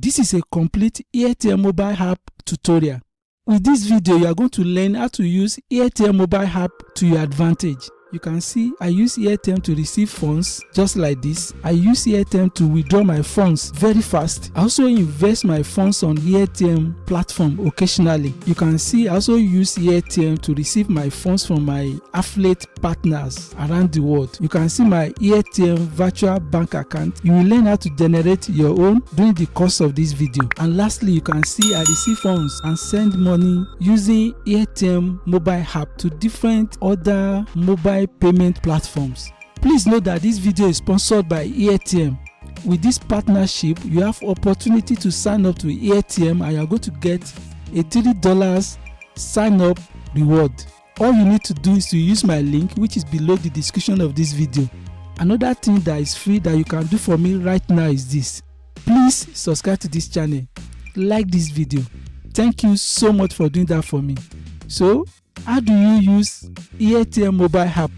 This is a complete AirTM mobile app tutorial. With this video, you are going to learn how to use AirTM mobile app to your advantage. You can see I use AirTM to receive funds just like this. I use AirTM to withdraw my funds very fast. I also invest my funds on AirTM platform occasionally. You can see I also use AirTM to receive my funds from my affiliate partners around the world. You can see my AirTM virtual bank account. You will learn how to generate your own during the course of this video. And lastly, you can see I receive funds and send money using AirTM mobile app to different other mobile payment platforms. Please note that this video is sponsored by AirTM. With this partnership, you have opportunity to sign up to AirTM and you are going to get a $3 sign up reward. All you need to do is to use my link, which is below the description of this video. Another thing that is free that you can do for me right now is this. Please subscribe to this channel, like this video. Thank you so much for doing that for me. So how do you use AirTM mobile app?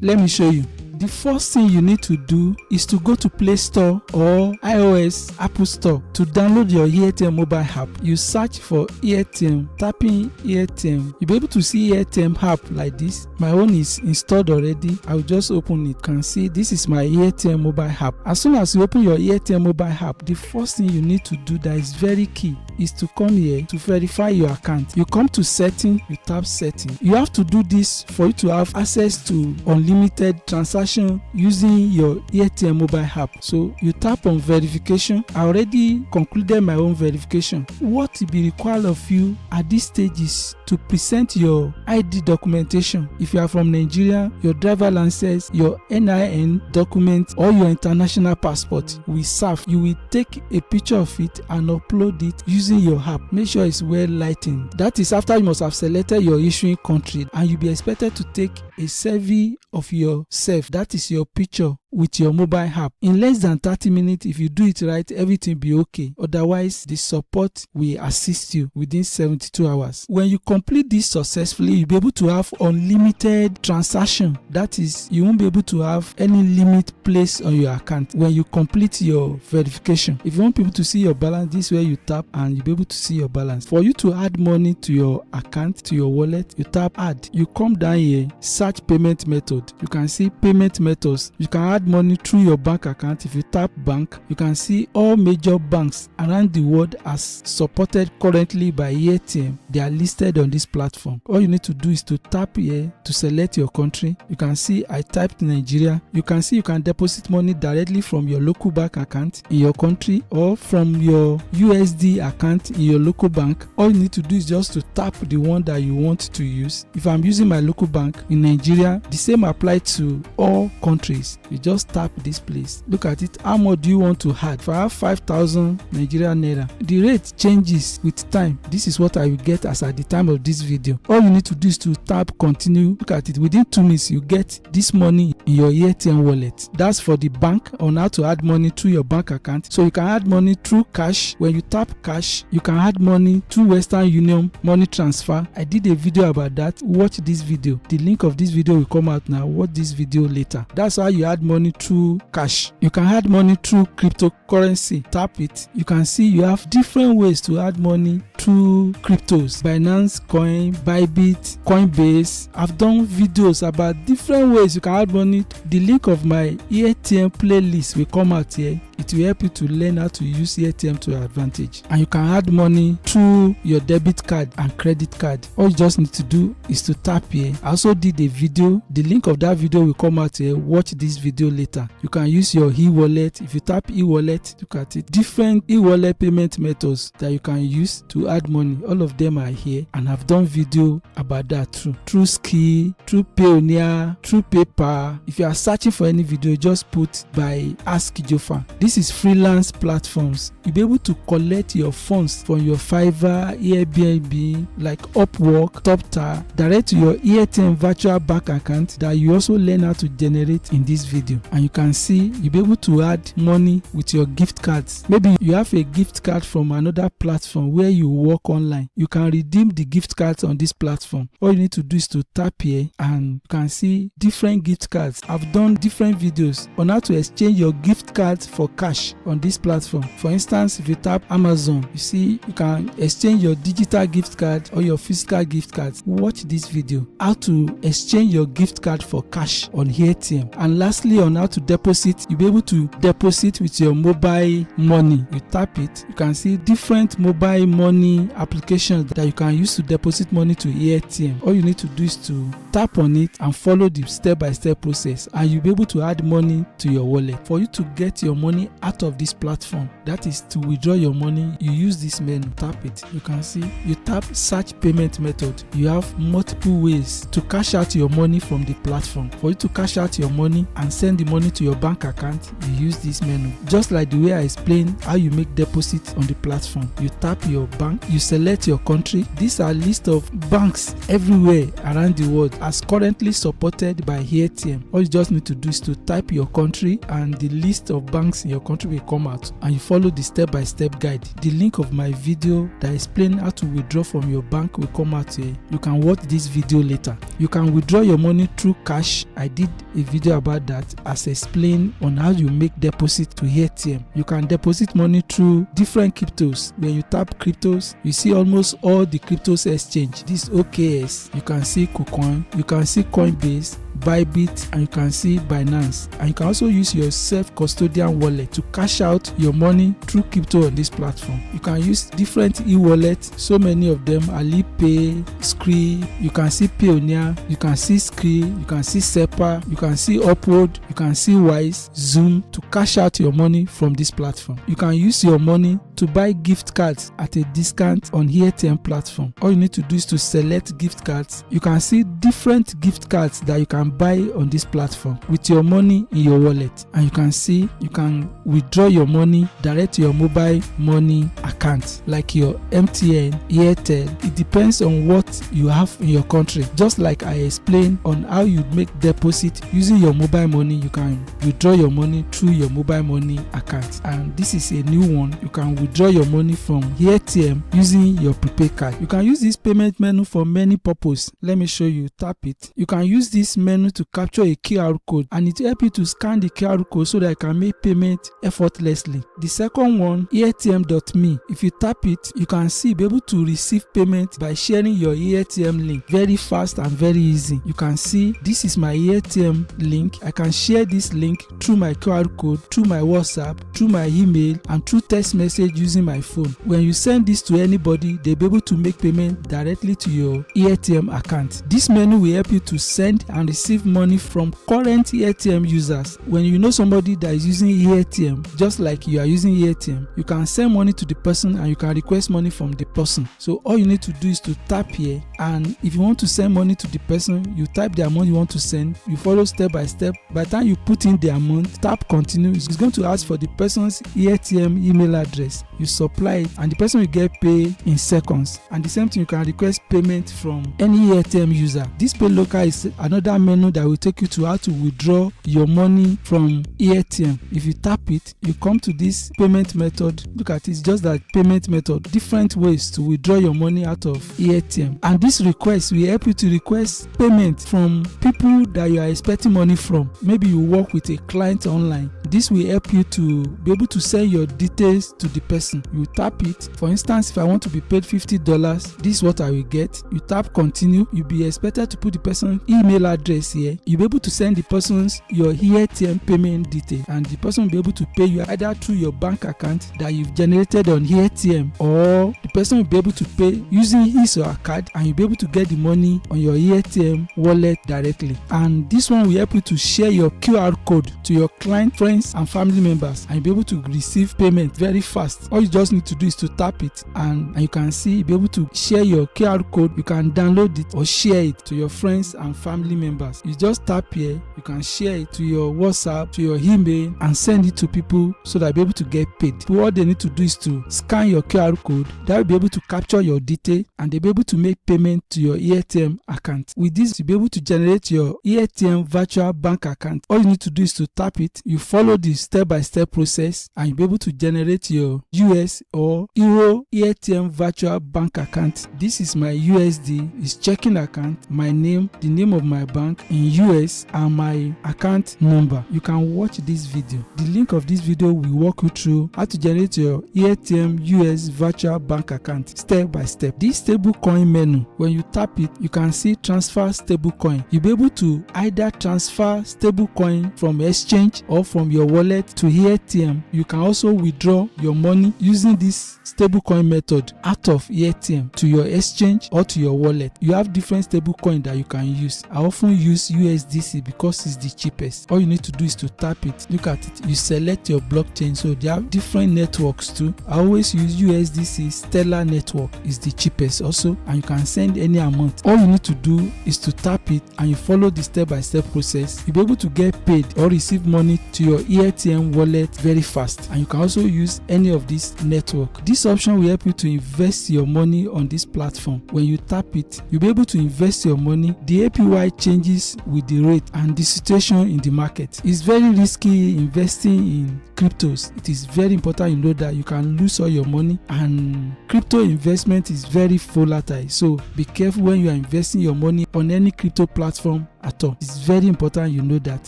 Let me show you. The first thing you need to do is to go to Play Store or iOS Apple Store to download your AirTM mobile app. You search for AirTM, tap in AirTM. You'll be able to see AirTM app like this. My own is installed already. I'll just open it. You can see this is my AirTM mobile app. As soon as you open your AirTM mobile app, the first thing you need to do that is very key is to come here to verify your account. You come to setting, you tap setting. You have to do this for you to have access to unlimited transaction using your AirTM mobile app. So you tap on verification. I already concluded my own verification. What will be required of you at this stage is to present your ID documentation. If you are from Nigeria, your driver license, your NIN document or your international passport will serve. You will take a picture of it and upload it using your app. Make sure it's well lightened. That is after you must have selected your issuing country and you'll be expected to take a selfie of yourself. That is your picture with your mobile app. In less than 30 minutes, if you do it right, everything will be okay. Otherwise, the support will assist you within 72 hours. When you complete this successfully, you'll be able to have unlimited transaction. That is, you won't be able to have any limit placed on your account when you complete your verification. If you want people to see your balance, this is where you tap and you'll be able to see your balance. For you to add money to your account, to your wallet, you tap add. You come down here, search payment method. You can see payment methods. You can add money through your bank account. If you tap bank, you can see all major banks around the world as supported currently by AirTM. They are listed on this platform. All you need to do is to tap here to select your country. You can see I typed Nigeria. You can see you can deposit money directly from your local bank account in your country or from your USD account in your local bank. All you need to do is just to tap the one that you want to use. If I'm using my local bank in Nigeria, the same applies to all countries. You just tap this place. Look at it. How much do you want to add? If I have 5,000 Nigerian naira, the rate changes with time. This is what I will get as at the time of this video. All you need to do is to tap continue. Look at it. Within 2 minutes, you get this money in your AirTM wallet. That's for the bank on how to add money through your bank account. So you can add money through cash. When you tap cash, you can add money through Western Union money transfer. I did a video about that. Watch this video. The link of this video will come out now. Watch this video later. That's how you add money through cash. You can add money through cryptocurrency. Tap it. You can see you have different ways to add money through cryptos. Binance Coin, Bybit, Coinbase. I've done videos about different ways you can add money. The link of my AirTM playlist will come out here. It will help you to learn how to use AirTM to your advantage. And you can add money through your debit card and credit card. All you just need to do is to tap here. I also did a video. The link of that video will come out here. Watch this video later. You can use your e-wallet. If you tap e-wallet, look at it. Different e-wallet payment methods that you can use to add money. All of them are here. And I've done video about that too. Through Ski, through Payoneer, through PayPal. If you are searching for any video, just put by Ask JOFA. This is freelance platforms. You'll be able to collect your funds from your Fiverr, Airbnb, like Upwork, TopTal, direct to your AirTM virtual bank account that you also learn how to generate in this video. And you can see you'll be able to add money with your gift cards. Maybe you have a gift card from another platform where you work online. You can redeem the gift cards on this platform. All you need to do is to tap here and you can see different gift cards. I've done different videos on how to exchange your gift cards for cash on this platform. For instance, if you tap Amazon, you see you can exchange your digital gift card or your physical gift cards. Watch this video how to exchange your gift card for cash on AirTM. And lastly, on how to deposit, you'll be able to deposit with your mobile money. You tap it, you can see different mobile money applications that you can use to deposit money to AirTM. All you need to do is to tap on it and follow the step-by-step process, and you'll be able to add money to your wallet. For you to get your money out of this platform, that is to withdraw your money, you use this menu. Tap it, you can see you tap search payment method. You have multiple ways to cash out your money from the platform. For you to cash out your money and send the money to your bank account, you use this menu. Just like the way I explained how you make deposit on the platform, you tap your bank, you select your country. These are a list of banks everywhere around the world as currently supported by AirTM. All you just need to do is to type your country and the list of banks in your country will come out, and you follow the step-by-step guide. The link of my video that explains how to withdraw from your bank will come out here. You can watch this video later. You can withdraw your money through cash. I did a video about that as explained on how you make deposit to AirTM. You can deposit money through different cryptos. When you tap cryptos, you see almost all the cryptos exchange. This OKS, you can see KuCoin, you can see Coinbase, Bybit, and you can see Binance. And you can also use your self-custodian wallet to cash out your money through crypto on this platform. You can use different e-wallets, so many of them: Alipay, Skrill, you can see Payoneer, you can see Skrill, you can see SEPA, you can see Upward, you can see Wise, Zoom to cash out your money from this platform. You can use your money to buy gift cards at a discount on AirTM platform. All you need to do is to select gift cards. You can see different gift cards that you can buy on this platform with your money in your wallet, and you can see you can withdraw your money direct to your mobile money account like your MTN, Airtel. It depends on what you have in your country. Just like I explained on how you make deposit using your mobile money, you can withdraw your money through your mobile money account. And this is a new one. You can withdraw your money from AirTM using your prepaid card. You can use this payment menu for many purposes. Let me show you. Tap it. You can use this menu to capture a QR code, and it will help you to scan the QR code so that you can make payment effortlessly. The second one, airtm.me. If you tap it, you can be able to receive payment by sharing your AirTM link. Very fast and very easy. You can see this is my AirTM link. I can share this link through my QR code, through my WhatsApp, through my email, and through text message using my phone. When you send this to anybody, they'll be able to make payment directly to your AirTM account. This menu will help you to send and receive money from current AirTM users. When you know somebody that is using AirTM just like you are using AirTM, you can send money to the person and you can request money from the person. So all you need to do is to tap here, and if you want to send money to the person, you type the amount you want to send. You follow step by step. By the time you put in the amount, tap continue. It's going to ask for the person's AirTM email address. You supply it and the person will get paid in seconds. And the same thing, you can request payment from any AirTM user. This Pay Local is another menu that will take you to how to withdraw your money from AirTM. If you tap it, you come to this payment method. Look at it, it's just that payment method. Different ways to withdraw your money out of AirTM. And this request will help you to request payment from people that you are expecting money from. Maybe you work with a client online. This will help you to be able to send your details to the person. You tap it. For instance, if I want to be paid $50, this is what I will get. You tap continue. You'll be expected to put the person's email address here. You'll be able to send the person's your AirTM payment detail, and the person will be able to pay you either through your bank account that you've generated on AirTM, or the person will be able to pay using his or her card, and you'll be able to get the money on your AirTM wallet directly. And this one will help you to share your QR code to your client, friends, and family members, and you'll be able to receive payment very fast. All you just need to do is to tap it, and you can see you'll be able to share your QR code. You can download it or share it to your friends and family members. You just tap here, you can share it to your WhatsApp, to your email, and send it to people so that they'll be able to get paid. So what they need to do is to scan your QR code. That will be able to capture your detail, and they'll be able to make payment to your AirTM account. With this, you'll be able to generate your AirTM virtual bank account. All you need to do is to tap it. You follow the step-by-step process, and you'll be able to generate your US or Euro AirTM virtual bank account. This is my USD, it's checking account, my name, the name of my bank, bank in US and my account number. You can watch this video. The link of this video will walk you through how to generate your AirTM US virtual bank account step by step. This stablecoin menu, when you tap it, you can see transfer stablecoin. You'll be able to either transfer stablecoin from exchange or from your wallet to AirTM. You can also withdraw your money using this stablecoin method out of AirTM to your exchange or to your wallet. You have different stablecoin that you can use. I often use USDC because it's the cheapest. All you need to do is to tap it. Look at it. You select your blockchain. So there are different networks too. I always use USDC. Stellar network is the cheapest also, and you can send any amount. All you need to do is to tap it and you follow the step-by-step process. You'll be able to get paid or receive money to your AirTM wallet very fast, and you can also use any of this network. This option will help you to invest your money on this platform. When you tap it, you'll be able to invest your money. The APY changes with the rate and the situation in the market. It's very risky investing in cryptos. It is very important you know that you can lose all your money, and crypto investment is very volatile. So be careful when you are investing your money on any crypto platform at all. It's very important you know that.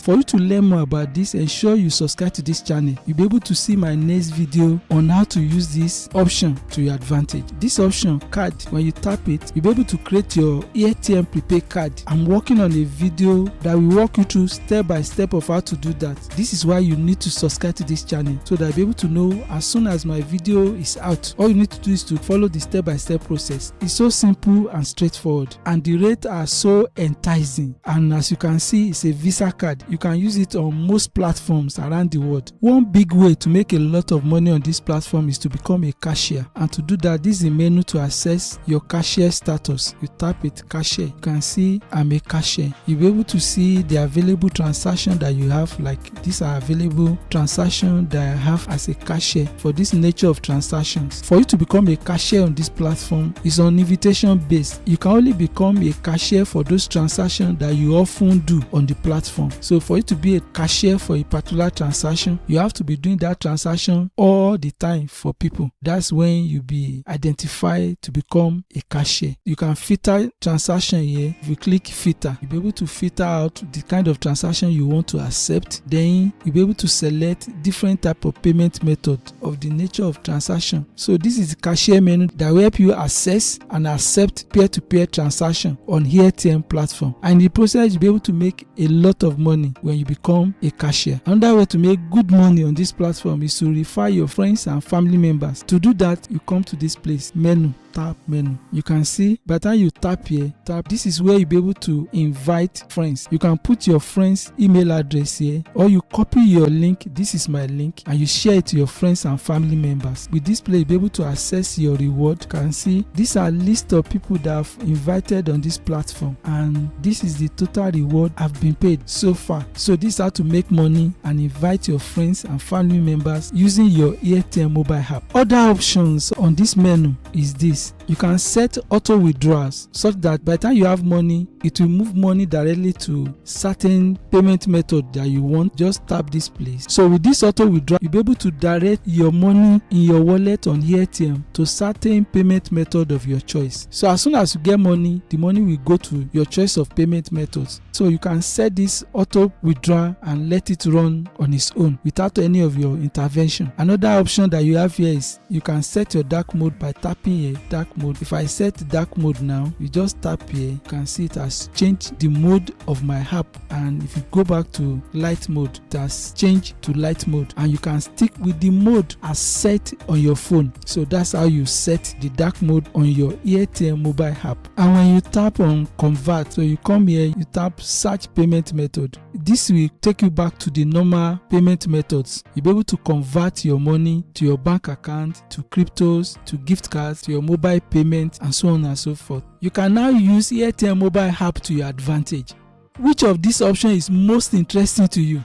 For you to learn more about this, ensure you subscribe to this channel. You'll be able to see my next video on how to use this option to your advantage. This option card, when you tap it, you'll be able to create your AirTM prepaid card. I'm working on a video that will walk you through step by step of how to do that. This is why you need to subscribe to this channel so that you'll be able to know as soon as my video is out. All you need to do is to follow the step by step process. It's so simple and straightforward, and the rates are so enticing. And as you can see, it's a Visa card. You can use it on most platforms around the world. One big way to make a lot of money on this platform is to become a cashier, and to do that, this is a menu to access your cashier status. You tap it, cashier. You can see I'm a cashier. You'll be able to see the available transaction that you have. Like these are available transactions that I have as a cashier for this nature of transactions. For you to become a cashier on this platform is on invitation based. You can only become a cashier for those transactions that you often do on the platform. So for you to be a cashier for a particular transaction, you have to be doing that transaction all the time for people. That's when you be identified to become a cashier. You can filter transaction here. If you click filter, you'll be able to filter out the kind of transaction you want to accept. Then you'll be able to select different type of payment method of the nature of transaction. So this is the cashier menu that will help you access and accept peer-to-peer transaction on AirTM platform. And in the process, you'll be able to make a lot of money when you become a cashier. Another way to make good money on this platform is to refer your friends and family members. To do that, you come to this place, menu, tap menu. You can see by the time you tap here, this is where you'll be able to invite friends. You can put your friend's email address here, or you copy your link. This is my link, and you share it to your friends and family members. With this place, you'll be able to access your reward. You can see these are a list of people that I've invited on this platform, and this is the total reward I've been paid so far. So this is how to make money and invite your friends and family members using your AirTM mobile app. Other options on this menu is this. You can set auto withdrawals such that by the time you have money, it will move money directly to certain payment method that you want. Just tap this place. So with this auto withdrawal, you'll be able to direct your money in your wallet on AirTM to certain payment method of your choice. So as soon as you get money, the money will go to your choice of payment methods. So you can set this auto withdrawal and let it run on its own without any of your intervention. Another option that you have here is you can set your dark mode by tapping here, dark mode. If I set dark mode now, you just tap here, you can see it has changed the mode of my app. And if you go back to light mode, it has changed to light mode, and you can stick with the mode as set on your phone. So that's how you set the dark mode on your AirTM mobile app. And when you tap on convert, so you come here, you tap search payment method. This will take you back to the normal payment methods. You'll be able to convert your money to your bank account, to cryptos, to gift cards, to your mobile payment, and so on and so forth. You can now use AirTM mobile app to your advantage. Which of these options is most interesting to you?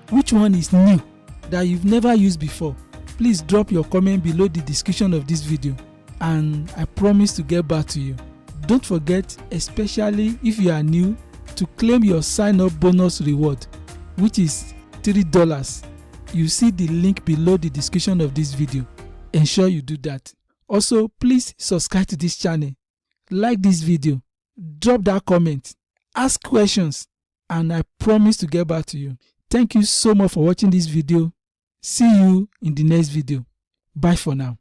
Which one is new that you've never used before? Please drop your comment below the description of this video, and I promise to get back to you. Don't forget, especially if you are new, to claim your sign-up bonus reward, which is $3. You see the link below the description of this video. Ensure you do that. Also, please subscribe to this channel, like this video, drop that comment, ask questions. and I promise to get back to you. Thank you so much for watching this video. See you in the next video. Bye for now.